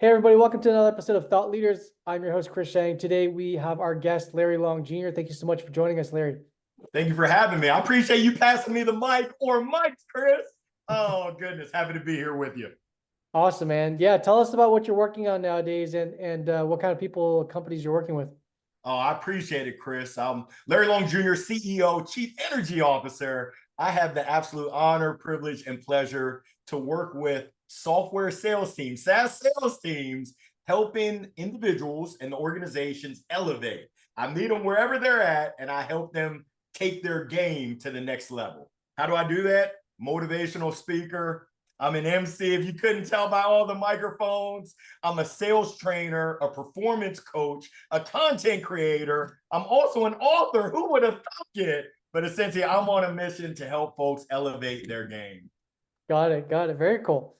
Hey everybody, welcome to another episode of Thought Leaders. I'm your host, Chris Shang. Today we have our guest, Larry Long Jr. Thank you so much for joining us, Larry. Thank you for having me. I appreciate you passing me the mic or mics, Chris. Oh, goodness. Happy to be here with you. Awesome, man. Yeah, tell us about what you're working on nowadays and what kind of people, companies you're working with. Oh, I appreciate it, Chris. Larry Long Jr., CEO, Chief Energy Officer. I have the absolute honor, privilege, and pleasure to work with software sales teams, SaaS sales teams, helping individuals and organizations elevate. I meet them wherever they're at, and I help them take their game to the next level. How do I do that? Motivational speaker. I'm an MC. If you couldn't tell by all the microphones, I'm a sales trainer, a performance coach, a content creator. I'm also an author. Who would have thought it? But essentially, I'm on a mission to help folks elevate their game. Got it. Got it. Very cool.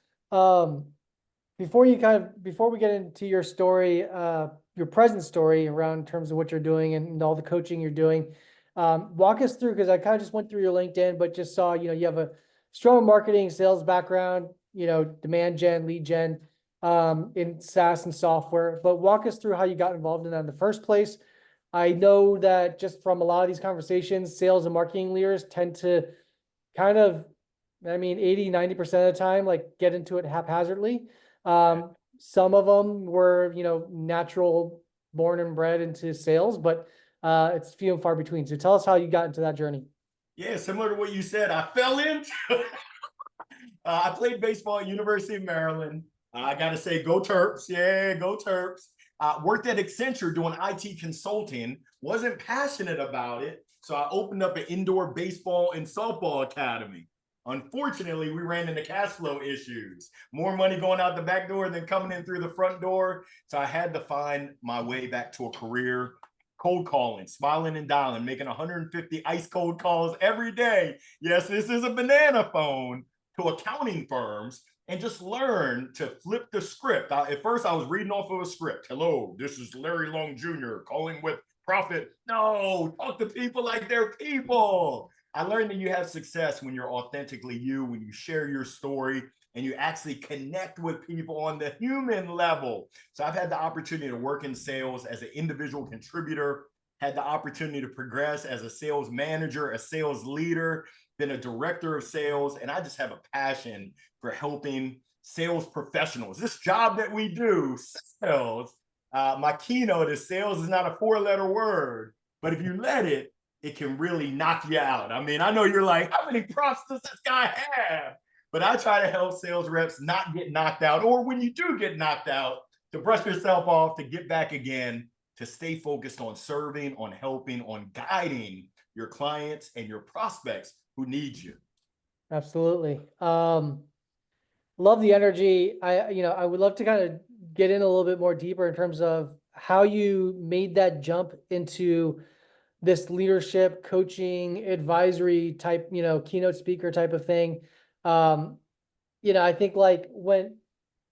Before we get into your story, your present story around in terms of what you're doing and all the coaching you're doing, walk us through, because I kind of just went through your LinkedIn, but just saw, you have a strong marketing sales background, demand gen, lead gen, in SaaS and software, but walk us through how you got involved in that in the first place. I know that just from a lot of these conversations, sales and marketing leaders tend to kind of, 80-90% of the time, like get into it haphazardly. Some of them were, natural born and bred into sales, but it's few and far between. So tell us how you got into that journey. Yeah, similar to what you said, I fell into I played baseball at University of Maryland. I got to say, go Terps. Yeah, go Terps. Worked at Accenture doing IT consulting. Wasn't passionate about it. So I opened up an indoor baseball and softball academy. Unfortunately, we ran into cash flow issues. More money going out the back door than coming in through the front door. So I had to find my way back to a career cold calling, smiling and dialing, making 150 ice cold calls every day. Yes, this is a banana phone to accounting firms, and just learn to flip the script. At first, I was reading off of a script. Hello, this is Larry Long Jr. calling with profit. No, talk to people like they're people. I learned that you have success when you're authentically you, when you share your story, and you actually connect with people on the human level. So I've had the opportunity to work in sales as an individual contributor, had the opportunity to progress as a sales manager, a sales leader, been a director of sales, and I just have a passion for helping sales professionals. This job that we do, sales, my keynote is sales is not a four-letter word, but if you let it, it can really knock you out. I mean, I know you're like, how many props does this guy have? But I try to help sales reps not get knocked out, or when you do get knocked out, to brush yourself off, to get back again, to stay focused on serving, on helping, on guiding your clients and your prospects who need you. Absolutely. Love the energy. I would love to kind of get in a little bit more deeper in terms of how you made that jump into this leadership, coaching, advisory type, keynote speaker type of thing. I think like when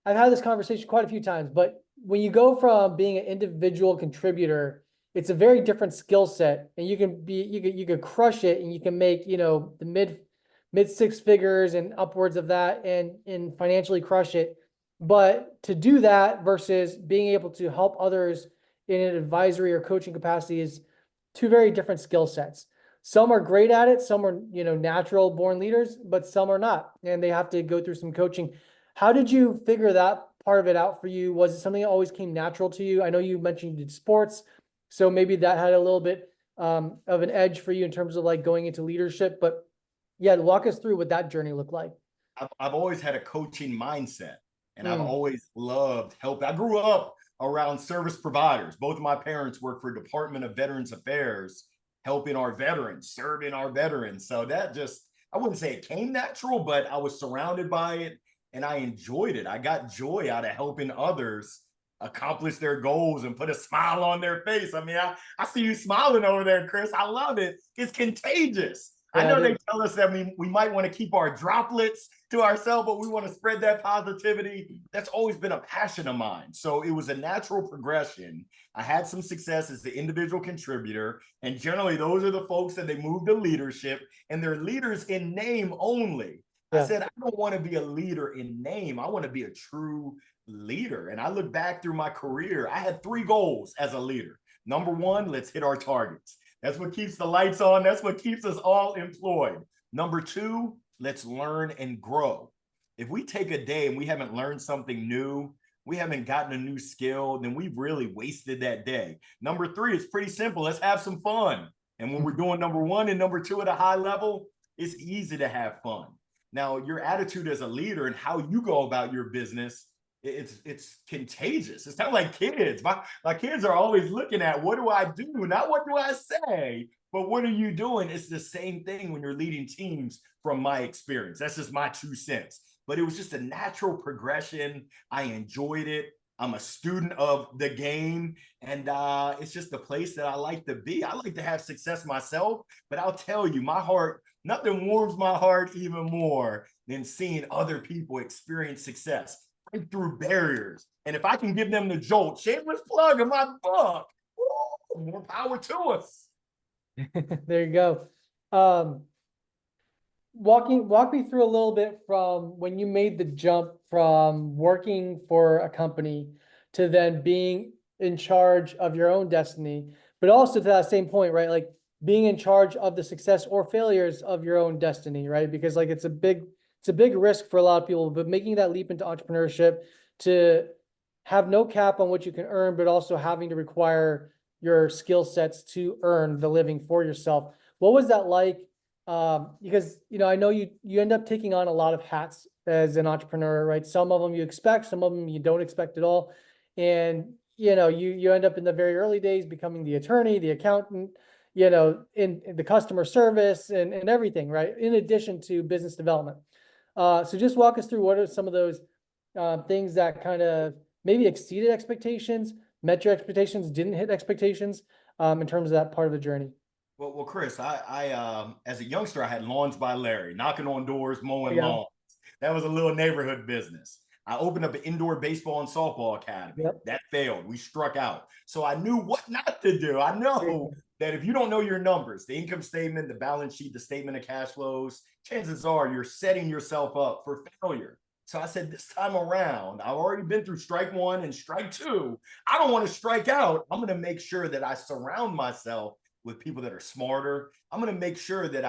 I've had this conversation quite a few times, but when you go from being an individual contributor, it's a very different skill set, and you can crush it, and you can make, the mid six figures and upwards of that and financially crush it. But to do that versus being able to help others in an advisory or coaching capacity is two very different skill sets. Some are great at it. Some are, natural born leaders, but some are not, and they have to go through some coaching. How did you figure that part of it out for you? Was it something that always came natural to you? I know you mentioned you did sports, so maybe that had a little bit of an edge for you in terms of like going into leadership, but yeah, walk us through what that journey looked like. I've always had a coaching mindset, and I've always loved help. I grew up around service providers. Both of my parents worked for Department of Veterans Affairs, helping our veterans, serving our veterans. So that just, I wouldn't say it came natural, but I was surrounded by it and I enjoyed it. I got joy out of helping others accomplish their goals and put a smile on their face. I mean, I see you smiling over there, Chris. I love it. It's contagious. I know they tell us that we might want to keep our droplets to ourselves, but we want to spread that positivity. That's always been a passion of mine. So it was a natural progression. I had some success as the individual contributor, and generally those are the folks that they move to leadership, and they're leaders in name only. I Yeah. said, I don't want to be a leader in name. I want to be a true leader. And I look back through my career, I had 3 goals as a leader. Number 1, let's hit our targets. That's what keeps the lights on. That's what keeps us all employed. Number 2, let's learn and grow. If we take a day and we haven't learned something new, we haven't gotten a new skill, then we've really wasted that day. Number 3, it's pretty simple. Let's have some fun. And when we're doing number 1 and number 2 at a high level, it's easy to have fun. Now, your attitude as a leader and how you go about your business, it's contagious. It's kind of like kids. My kids are always looking at, what do I do? Not what do I say, but what are you doing? It's the same thing when you're leading teams from my experience. That's just my 2 cents. But it was just a natural progression. I enjoyed it. I'm a student of the game, and it's just the place that I like to be. I like to have success myself, but I'll tell you, my heart, nothing warms my heart even more than seeing other people experience success, break through barriers. And if I can give them the jolt, shameless plug of my book, woo, more power to us. There you go. Walk me through a little bit from when you made the jump from working for a company to then being in charge of your own destiny, but also to that same point, right? Like being in charge of the success or failures of your own destiny, right? Because like it's a big risk for a lot of people, but making that leap into entrepreneurship to have no cap on what you can earn, but also having to require your skill sets to earn the living for yourself. What was that like? Because I know you end up taking on a lot of hats as an entrepreneur, right? Some of them you expect, some of them you don't expect at all, and you end up in the very early days becoming the attorney, the accountant, in the customer service and everything, right? In addition to business development. So just walk us through what are some of those things that kind of maybe exceeded expectations, met your expectations, didn't hit expectations, in terms of that part of the journey. Well, Chris, I as a youngster, I had Lawns by Larry, knocking on doors, mowing Yeah. lawns. That was a little neighborhood business. I opened up an indoor baseball and softball academy. Yep. That failed. We struck out. So I knew what not to do. I know that if you don't know your numbers, the income statement, the balance sheet, the statement of cash flows, chances are you're setting yourself up for failure. So I said, this time around, I've already been through strike 1 and strike 2. I don't want to strike out. I'm going to make sure that I surround myself with people that are smarter. I'm going to make sure that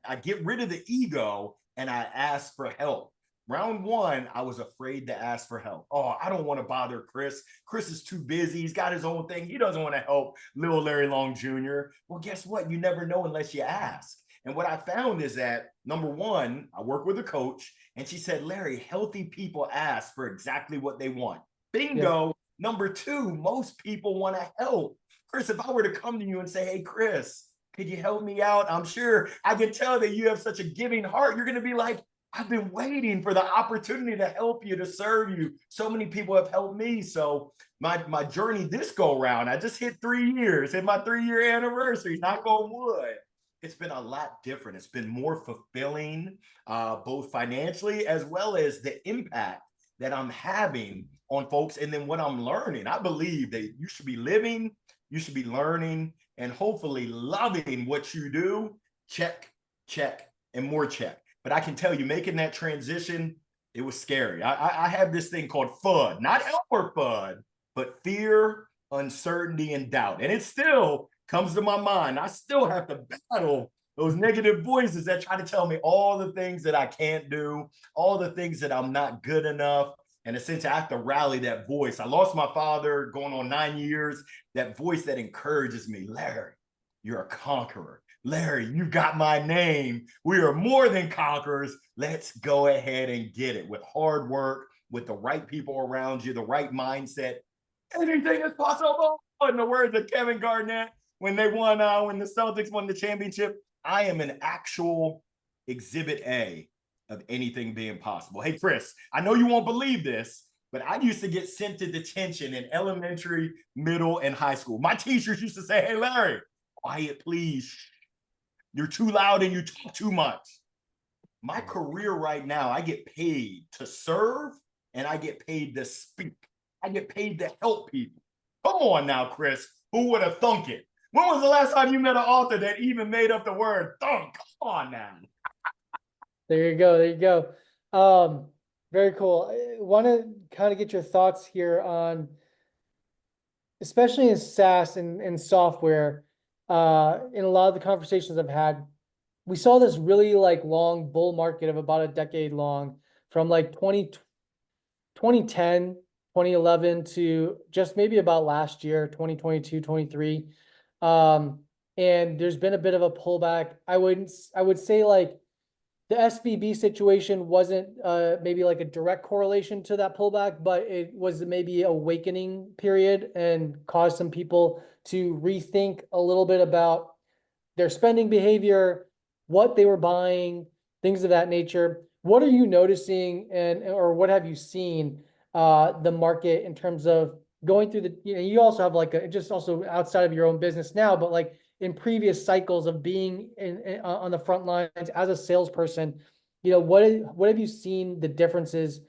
I get rid of the ego and I ask for help. Round 1, I was afraid to ask for help. Oh, I don't want to bother Chris. Chris is too busy. He's got his own thing. He doesn't want to help little Larry Long Jr. Well, guess what? You never know unless you ask. And what I found is that, number 1, I work with a coach, and she said, Larry, healthy people ask for exactly what they want. Bingo. Yeah. Number 2, most people want to help. Chris, if I were to come to you and say, hey, Chris, could you help me out? I'm sure I can tell that you have such a giving heart. You're going to be like, I've been waiting for the opportunity to help you, to serve you. So many people have helped me. So my journey this go round, I just hit 3 years, hit my 3-year anniversary, knock on wood. It's been a lot different. It's been more fulfilling, both financially as well as the impact that I'm having on folks. And then what I'm learning, I believe that you should be living, you should be learning, and hopefully loving what you do. Check, check, and more check. But I can tell you, making that transition, it was scary. I have this thing called FUD, not Elmer FUD, but fear, uncertainty, and doubt. And it still comes to my mind. I still have to battle those negative voices that try to tell me all the things that I can't do, all the things that I'm not good enough. And essentially, I have to rally that voice. I lost my father going on 9 years. That voice that encourages me, Larry, you're a conqueror. Larry, you got my name. We are more than conquerors. Let's go ahead and get it with hard work, with the right people around you, the right mindset. Anything is possible. In the words of Kevin Garnett, when the Celtics won the championship, I am an actual exhibit A of anything being possible. Hey, Chris, I know you won't believe this, but I used to get sent to detention in elementary, middle, and high school. My teachers used to say, hey, Larry, quiet, please. You're too loud and you talk too much. My career right now, I get paid to serve and I get paid to speak. I get paid to help people. Come on now, Chris. Who would have thunk it? When was the last time you met an author that even made up the word thunk? Come on now. There you go. There you go. Very cool. I want to kind of get your thoughts here on, especially in SaaS and software, in a lot of the conversations I've had, we saw this really like long bull market of about a decade long from like 2010, 2011 to just maybe about last year, 2022, 23. And there's been a bit of a pullback. I would say like the SVB situation wasn't maybe like a direct correlation to that pullback, but it was maybe awakening period and caused some people to rethink a little bit about their spending behavior, what they were buying, things of that nature. What are you noticing or what have you seen the market in terms of going through you also have like just also outside of your own business now, but like in previous cycles of being on the front lines as a salesperson, what have you seen the differences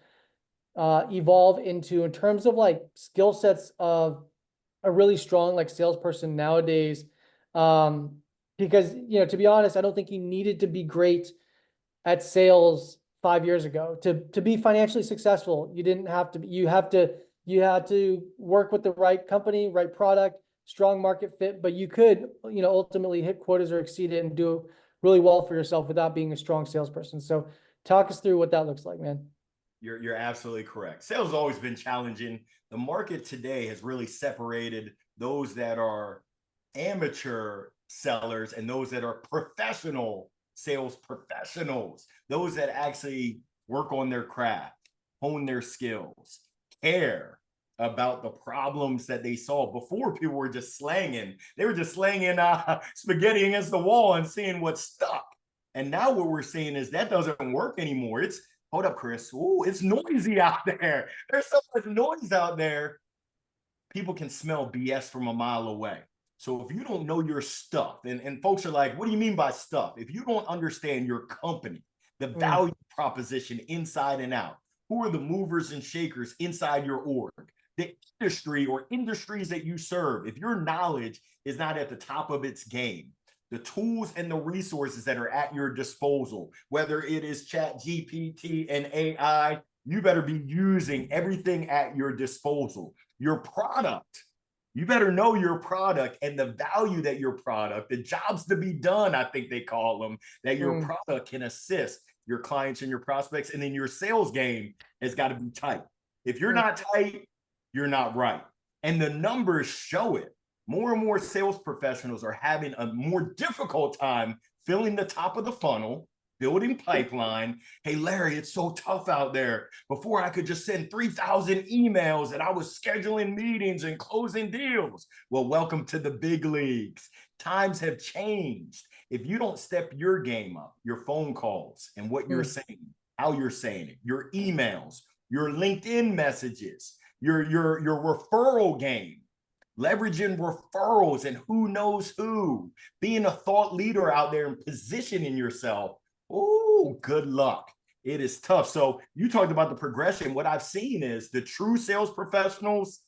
evolve into in terms of like skill sets of a really strong like salesperson nowadays? Because to be honest, I don't think you needed to be great at sales 5 years ago to be financially successful. You didn't have to. You had to work with the right company, right product, strong market fit, but you could, ultimately hit quotas or exceed it and do really well for yourself without being a strong salesperson. So talk us through what that looks like, man. You're absolutely correct. Sales has always been challenging. The market today has really separated those that are amateur sellers and those that are professional sales professionals, those that actually work on their craft, hone their skills, care about the problems that they solve. Before, people were just slanging. They were just slanging spaghetti against the wall and seeing what stuck. And now what we're seeing is that doesn't work anymore. It's, hold up, Chris. Ooh, it's noisy out there. There's so much noise out there. People can smell BS from a mile away. So if you don't know your stuff, and folks are like, what do you mean by stuff? If you don't understand your company, the value proposition inside and out, who are the movers and shakers inside your org, the industry or industries that you serve, if your knowledge is not at the top of its game, the tools and the resources that are at your disposal, whether it is Chat GPT and AI, you better be using everything at your disposal. Your product, you better know your product and the value that your product, the jobs to be done, I think they call them, that your product can assist your clients and your prospects. And then your sales game has got to be tight. If you're not tight, you're not right. And the numbers show it. More and more sales professionals are having a more difficult time filling the top of the funnel, building pipeline. Hey, Larry, it's so tough out there. Before I could just send 3,000 emails and I was scheduling meetings and closing deals. Well, welcome to the big leagues. Times have changed. If you don't step your game up, your phone calls and what you're saying, how you're saying it, your emails, your LinkedIn messages, your referral game, leveraging referrals and who knows who, being a thought leader out there and positioning yourself. Oh, good luck. It is tough. So you talked about the progression. What I've seen is the true sales professionals,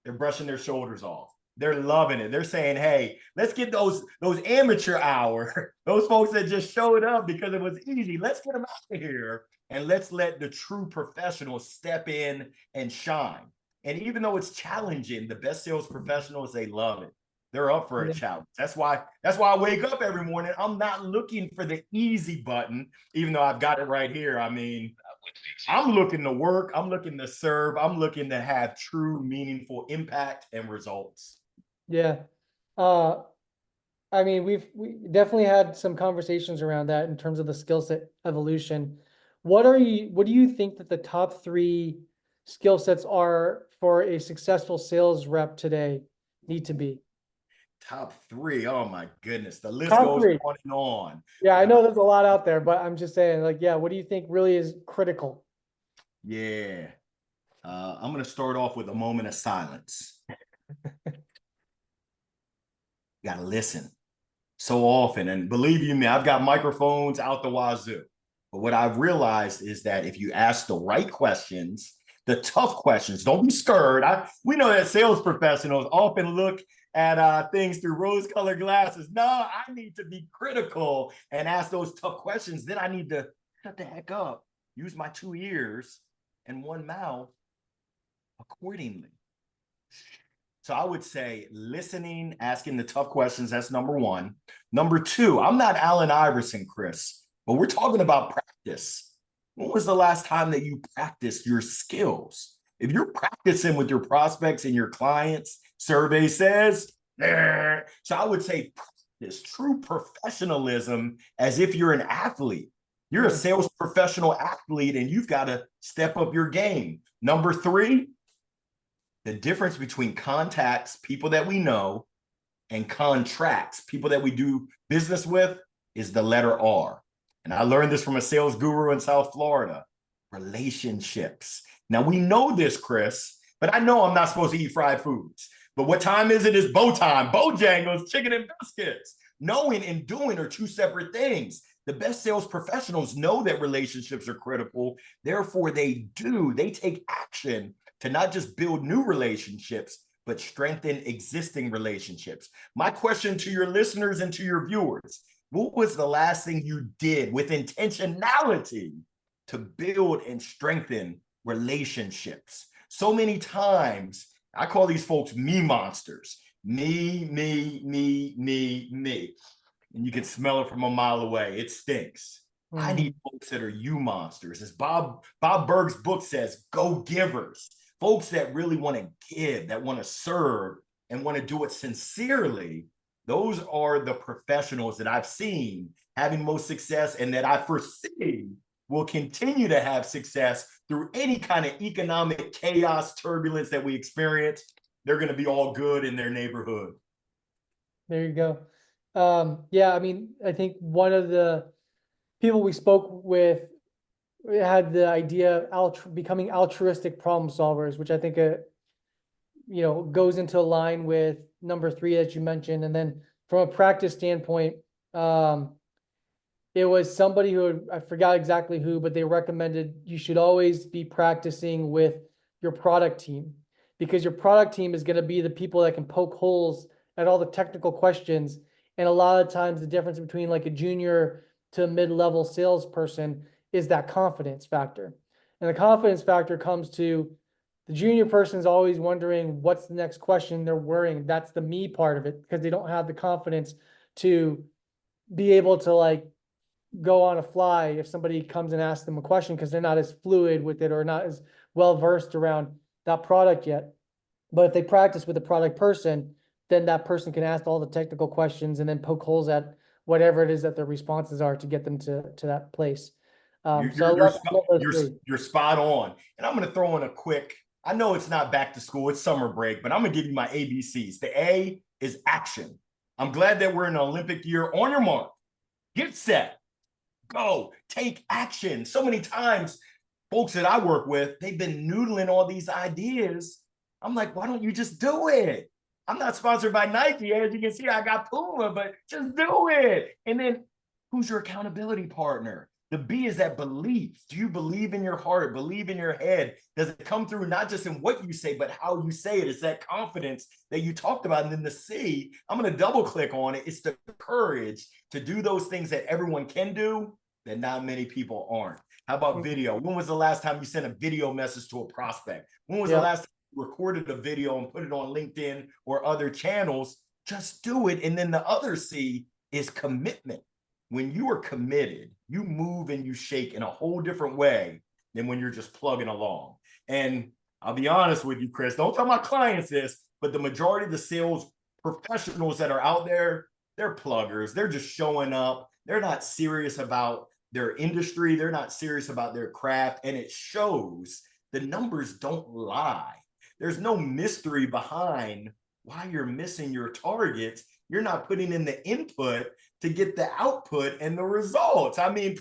they're brushing their shoulders off. They're loving it. They're saying, hey, let's get those amateur hour, those folks that just showed up because it was easy. Let's get them out of here and let's let the true professionals step in and shine. And even though it's challenging, the best sales professionals, they love it. They're up for a challenge. That's why I wake up every morning. I'm not looking for the easy button, even though I've got it right here. I mean, I'm looking to work. I'm looking to serve. I'm looking to have true, meaningful impact and results. Yeah. I mean, we definitely had some conversations around that in terms of the skill set evolution. What do you think that the top 3 skill sets are for a successful sales rep today need to be? Top 3. Oh my goodness. The list Top goes 3. on and on. Yeah, I know there's a lot out there, but I'm just saying, like, yeah, what do you think really is critical? Yeah. I'm going to start off with a moment of silence. You got to listen so often. And believe you me, I've got microphones out the wazoo. But what I've realized is that if you ask the right questions, the tough questions, don't be scared. We know that sales professionals often look at things through rose-colored glasses. No, I need to be critical and ask those tough questions. Then I need to shut the heck up, use my 2 ears and one mouth accordingly. So I would say listening, asking the tough questions, that's number one. Number two, I'm not Allen Iverson, Chris, but we're talking about practice. When was the last time that you practiced your skills? If you're practicing with your prospects and your clients, survey says, nah. So I would say practice, true professionalism, as if you're an athlete. You're a sales professional athlete and you've got to step up your game. Number three, the difference between contacts, people that we know, and contracts, people that we do business with, is the letter R. And I learned this from a sales guru in South Florida. Relationships. Now we know this, Chris, but I know I'm not supposed to eat fried foods. But what time is it? It's bow time. Bojangles, chicken and biscuits. Knowing and doing are two separate things. The best sales professionals know that relationships are critical. Therefore, they take action to not just build new relationships, but strengthen existing relationships. My question to your listeners and to your viewers, what was the last thing you did with intentionality to build and strengthen relationships? So many times, I call these folks me monsters. Me. And you can smell it from a mile away. It stinks. I need folks that are you monsters. As Bob Berg's book says, go givers. Folks that really want to give, that want to serve, and want to do it sincerely. Those are the professionals that I've seen having most success and that I foresee will continue to have success through any kind of economic chaos, turbulence that we experience. They're going to be all good in their neighborhood. There you go. Yeah, I mean, I think one of the people we spoke with had the idea of becoming altruistic problem solvers, which I think, goes into line with number three that you mentioned. And then from a practice standpoint, it was somebody who, I forgot exactly who, but they recommended you should always be practicing with your product team, because your product team is going to be the people that can poke holes at all the technical questions. And a lot of times the difference between like a junior to a mid-level salesperson is that confidence factor. And the confidence factor comes to the junior person is always wondering what's the next question. They're worrying. That's the me part of it, because they don't have the confidence to be able to like go on a fly if somebody comes and asks them a question, because they're not as fluid with it or not as well versed around that product yet. But if they practice with a product person, then that person can ask all the technical questions and then poke holes at whatever it is that their responses are to get them to that place. You're spot on. And I'm going to throw in a quick, I know it's not back to school, it's summer break, but I'm going to give you my ABCs. The A is action. I'm glad that we're in an Olympic year. On your mark, get set, go, take action. So many times, folks that I work with, they've been noodling all these ideas. I'm like, why don't you just do it? I'm not sponsored by Nike. As you can see, I got Puma, but just do it. And then who's your accountability partner? The B is that belief. Do you believe in your heart, believe in your head? Does it come through not just in what you say, but how you say it? It's that confidence that you talked about. And then the C, I'm going to double click on it. It's the courage to do those things that everyone can do that not many people aren't. How about video? When was the last time you sent a video message to a prospect? When was the last time you recorded a video and put it on LinkedIn or other channels? Just do it. And then the other C is commitment. When you are committed, you move and you shake in a whole different way than when you're just plugging along. And I'll be honest with you, Chris, don't tell my clients this, but the majority of the sales professionals that are out there, they're pluggers. They're just showing up. They're not serious about their industry. They're not serious about their craft. And it shows. The numbers don't lie. There's no mystery behind why you're missing your targets. You're not putting in the input to get the output and the results. I mean,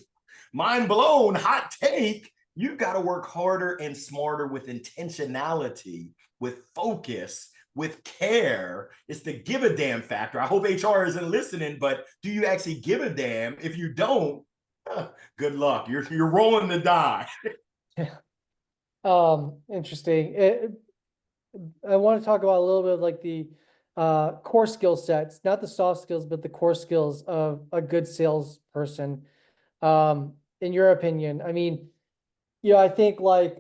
mind blown, hot take. You've got to work harder and smarter with intentionality, with focus, with care. It's the give a damn factor. I hope HR isn't listening, but do you actually give a damn? If you don't, good luck. You're rolling the die. Interesting. I want to talk about a little bit of like the core skill sets, not the soft skills, but the core skills of a good salesperson. in your opinion? I mean, I think like,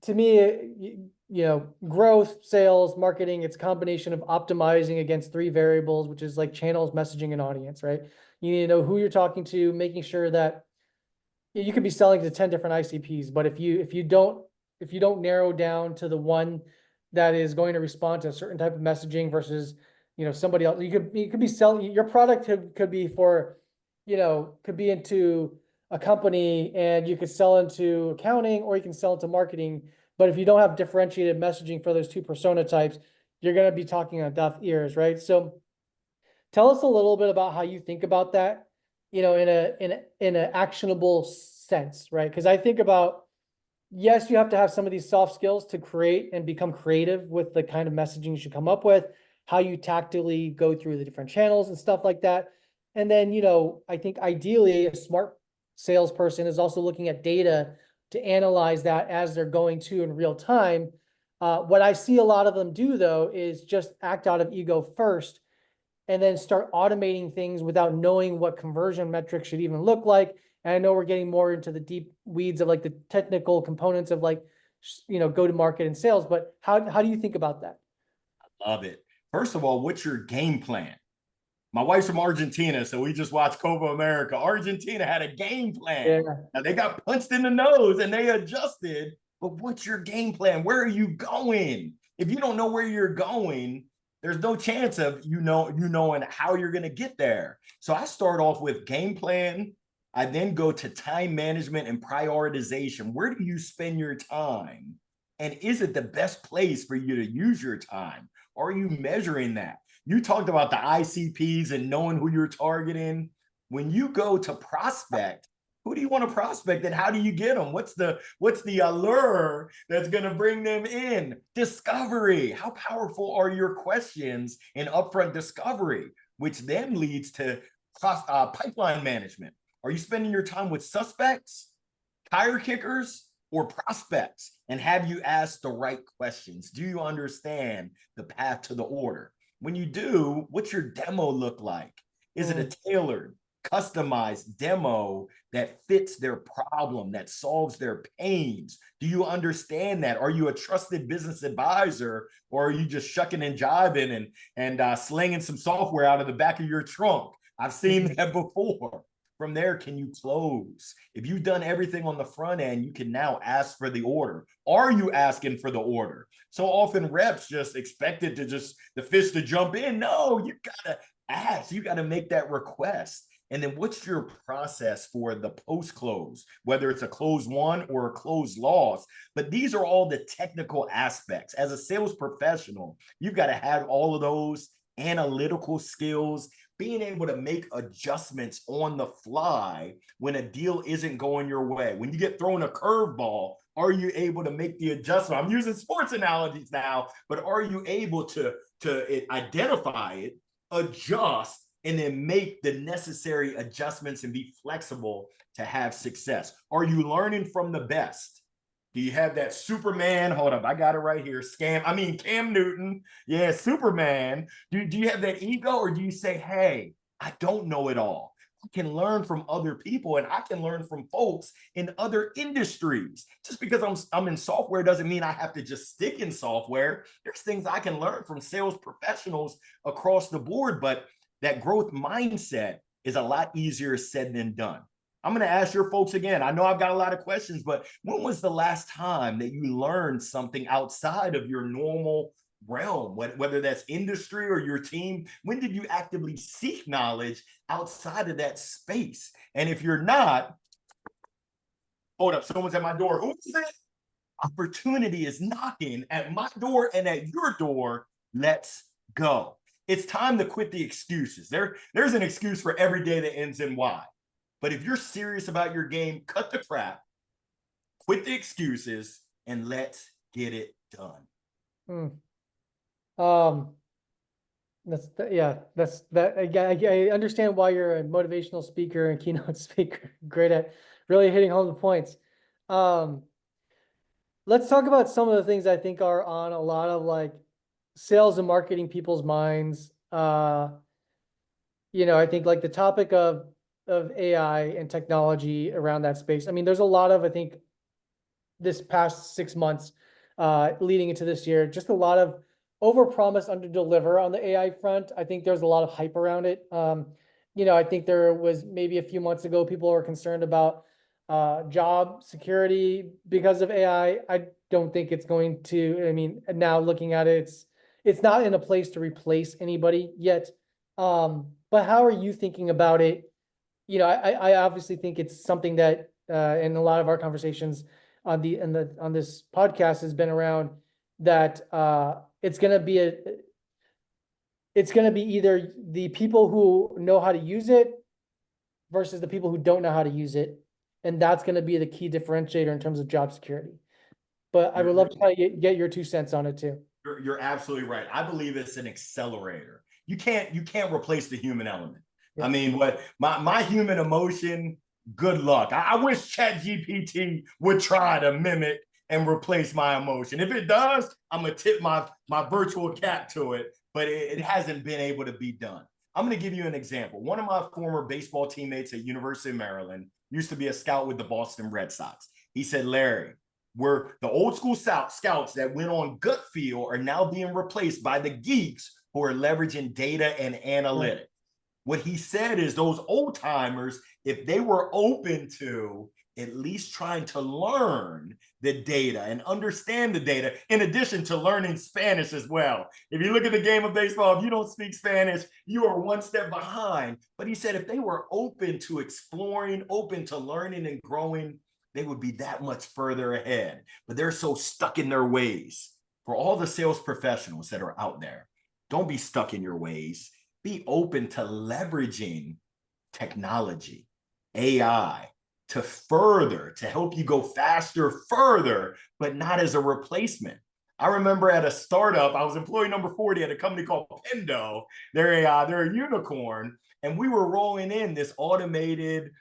to me, growth, sales, marketing, it's a combination of optimizing against three variables, which is like channels, messaging, and audience, right? You need to know who you're talking to, making sure that you could be selling to 10 different ICPs, but if you don't narrow down to the one that is going to respond to a certain type of messaging versus, somebody else, you could be selling your product could be for, could be into a company, and you could sell into accounting, or you can sell into marketing. But if you don't have differentiated messaging for those two persona types, you're going to be talking on deaf ears, right? So tell us a little bit about how you think about that, in a actionable sense, right? Because I think about, yes, you have to have some of these soft skills to create and become creative with the kind of messaging you should come up with, how you tactically go through the different channels and stuff like that. And then, I think ideally a smart salesperson is also looking at data to analyze that as they're going to in real time. What I see a lot of them do, though, is just act out of ego first and then start automating things without knowing what conversion metrics should even look like. And I know we're getting more into the deep weeds of like the technical components of like, go to market and sales, but how do you think about that? Love it. First of all, what's your game plan? My wife's from Argentina, so we just watched Copa America. Argentina had a game plan. Yeah. Now they got punched in the nose and they adjusted, but what's your game plan? Where are you going? If you don't know where you're going, there's no chance of knowing how you're going to get there. So I start off with game plan. I then go to time management and prioritization. Where do you spend your time? And is it the best place for you to use your time? Are you measuring that? You talked about the ICPs and knowing who you're targeting. When you go to prospect, who do you want to prospect and how do you get them? What's the allure that's going to bring them in? Discovery. How powerful are your questions in upfront discovery, which then leads to pipeline management? Are you spending your time with suspects, tire kickers, or prospects? And have you asked the right questions? Do you understand the path to the order? When you do, what's your demo look like? Is it a tailored, customized demo that fits their problem, that solves their pains? Do you understand that? Are you a trusted business advisor, or are you just shucking and jiving and slinging some software out of the back of your trunk? I've seen that before. From there, can you close? If you've done everything on the front end, you can now ask for the order. Are you asking for the order? So often reps just expected to the fish to jump in. No, you gotta ask. You gotta make that request. And then what's your process for the post-close, whether it's a close won or a close loss? But these are all the technical aspects. As a sales professional, you've got to have all of those analytical skills, being able to make adjustments on the fly when a deal isn't going your way. When you get thrown a curveball, are you able to make the adjustment? I'm using sports analogies now, but are you able to identify it, adjust, and then make the necessary adjustments and be flexible to have success? Are you learning from the best? Do you have that Superman? Hold up, I got it right here. Cam Newton. Yeah, Superman. Do you have that ego, or do you say, hey, I don't know it all? I can learn from other people, and I can learn from folks in other industries. Just because I'm in software doesn't mean I have to just stick in software. There's things I can learn from sales professionals across the board, but that growth mindset is a lot easier said than done. I'm going to ask your folks again. I know I've got a lot of questions, but when was the last time that you learned something outside of your normal realm, whether that's industry or your team? When did you actively seek knowledge outside of that space? And if you're not, hold up, someone's at my door. Who is it? Opportunity is knocking at my door and at your door. Let's go. It's time to quit the excuses. There's an excuse for every day that ends in Y. But if you're serious about your game, cut the crap, quit the excuses, and let's get it done. I understand why you're a motivational speaker and keynote speaker. Great at really hitting home the points. Let's talk about some of the things I think are on a lot of like sales and marketing people's minds. I think like the topic of of AI and technology around that space. I mean, there's a lot of, I think, this past 6 months, leading into this year, just a lot of overpromise, underdeliver on the AI front. I think there's a lot of hype around it. I think there was maybe a few months ago, people were concerned about job security because of AI. I don't think it's going to. I mean, now looking at it, it's not in a place to replace anybody yet. But how are you thinking about it? I obviously think it's something that in a lot of our conversations on this podcast has been around that it's going to be either the people who know how to use it versus the people who don't know how to use it, and that's going to be the key differentiator in terms of job security. But I would love to get your 2 cents on it too. You're absolutely right. I believe it's an accelerator. You can't replace the human element. Yeah. I mean, what my human emotion, good luck. I wish ChatGPT would try to mimic and replace my emotion. If it does, I'm gonna tip my virtual cap to it, but it hasn't been able to be done. I'm gonna give you an example. One of my former baseball teammates at University of Maryland used to be a scout with the Boston Red Sox. He said, Larry, where the old school scouts that went on gut feel are now being replaced by the geeks who are leveraging data and analytics. Yeah. What he said is those old timers, if they were open to at least trying to learn the data and understand the data, in addition to learning Spanish as well. If you look at the game of baseball, if you don't speak Spanish, you are one step behind. But he said if they were open to exploring, open to learning and growing, they would be that much further ahead. But they're so stuck in their ways. For all the sales professionals that are out there, don't be stuck in your ways. Be open to leveraging technology, AI, to help you go faster, further, but not as a replacement. I remember at a startup, I was employee number 40 at a company called Pendo. They're a unicorn, and we were rolling in this automated,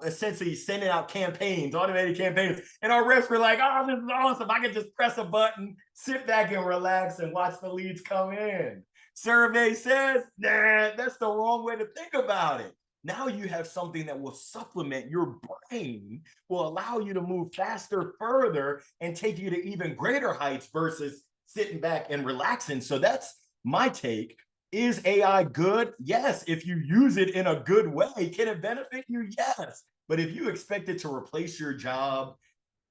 essentially sending out automated campaigns. And our reps were like, oh, this is awesome. I can just press a button, sit back and relax and watch the leads come in. Survey says, nah, that's the wrong way to think about it. Now you have something that will supplement your brain, will allow you to move faster, further, and take you to even greater heights versus sitting back and relaxing. So that's my take. Is AI good? Yes. If you use it in a good way, can it benefit you? Yes. But if you expect it to replace your job,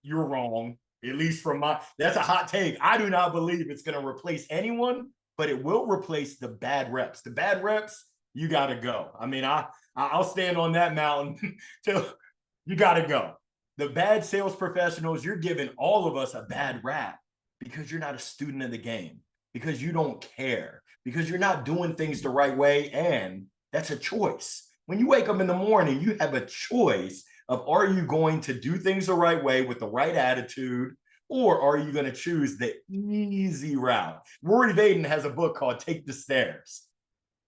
you're wrong. At least that's a hot take. I do not believe it's going to replace anyone, but it will replace the bad reps. The bad reps, you got to go. I mean, I'll stand on that mountain till you got to go. The bad sales professionals, you're giving all of us a bad rap because you're not a student of the game, because you don't care, because you're not doing things the right way. And that's a choice. When you wake up in the morning, you have a choice of, are you going to do things the right way with the right attitude, or are you going to choose the easy route? Rory Vaden has a book called Take the Stairs.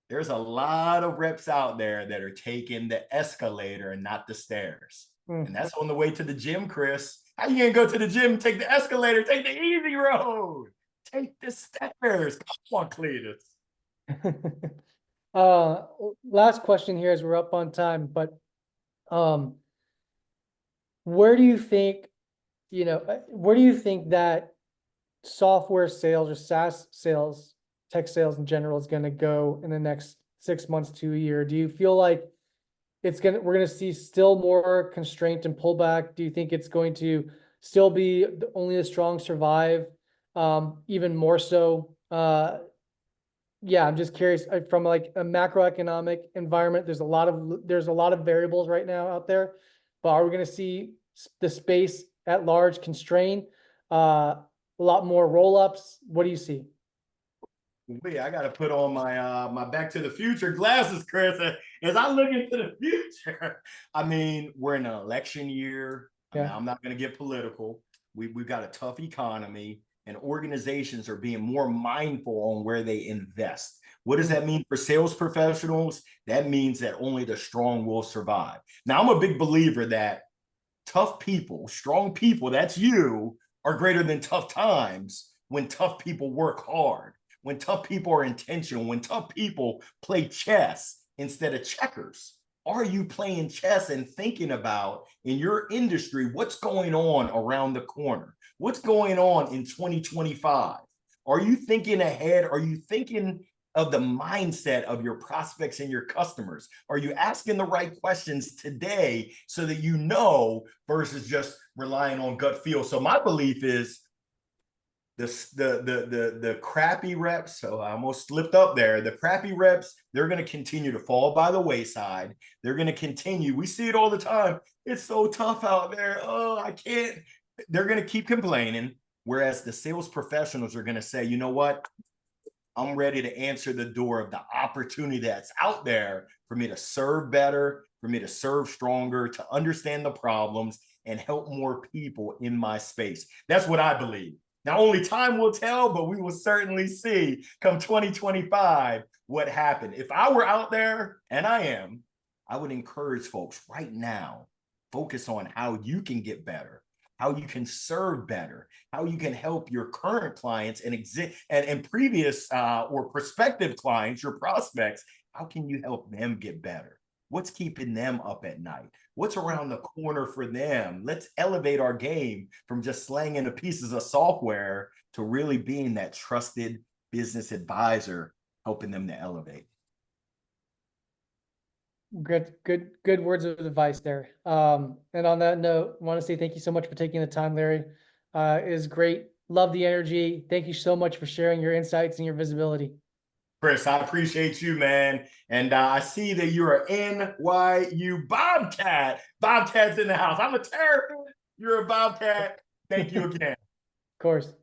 There's a lot of reps out there that are taking the escalator and not the stairs. And that's on the way to the gym, Chris. How you going to go to the gym, take the escalator, take the easy road? Take the stairs. Come on, Cletus. Last question here as we're up on time, but where do you think that software sales or SaaS sales, tech sales in general, is going to go in the next 6 months to a year? Do you feel like we're going to see still more constraint and pullback? Do you think it's going to still be only the strong survive? Even more so? Yeah, I'm just curious from like a macroeconomic environment. There's a lot of variables right now out there, but are we going to see the space at large constrain? A lot more roll-ups. What do you see? I got to put on my Back to the Future glasses, Chris, as I look into the future. I mean, we're in an election year. Yeah. Now, I'm not going to get political. We've got a tough economy, and organizations are being more mindful on where they invest. What does that mean for sales professionals? That means that only the strong will survive. Now, I'm a big believer that tough people, strong people, that's you, are greater than tough times when tough people work hard, when tough people are intentional, when tough people play chess instead of checkers. Are you playing chess and thinking about in your industry what's going on around the corner? What's going on in 2025? Are you thinking ahead? Are you thinking of the mindset of your prospects and your customers? Are you asking the right questions today so that you know versus just relying on gut feel? So my belief is the crappy reps, so I almost slipped up there. The crappy reps, they're going to continue to fall by the wayside. They're going to continue. We see it all the time. It's so tough out there. Oh, I can't. They're going to keep complaining. Whereas the sales professionals are going to say, you know what? I'm ready to answer the door of the opportunity that's out there for me to serve better, for me to serve stronger, to understand the problems and help more people in my space. That's what I believe. Now, only time will tell, but we will certainly see come 2025 what happened. If I were out there, and I am, I would encourage folks right now, focus on how you can get better, how you can serve better, how you can help your current clients and previous or prospective clients, your prospects. How can you help them get better? What's keeping them up at night? What's around the corner for them? Let's elevate our game from just slanging the pieces of software to really being that trusted business advisor, helping them to elevate. Good words of advice there. And on that note, I want to say thank you so much for taking the time, Larry. It is great. Love the energy. Thank you so much for sharing your insights and your visibility. Chris, I appreciate you, man. And I see that you're an NYU Bobcat. Bobcat's in the house. I'm a terrorist. You're a Bobcat. Thank you again. Of course.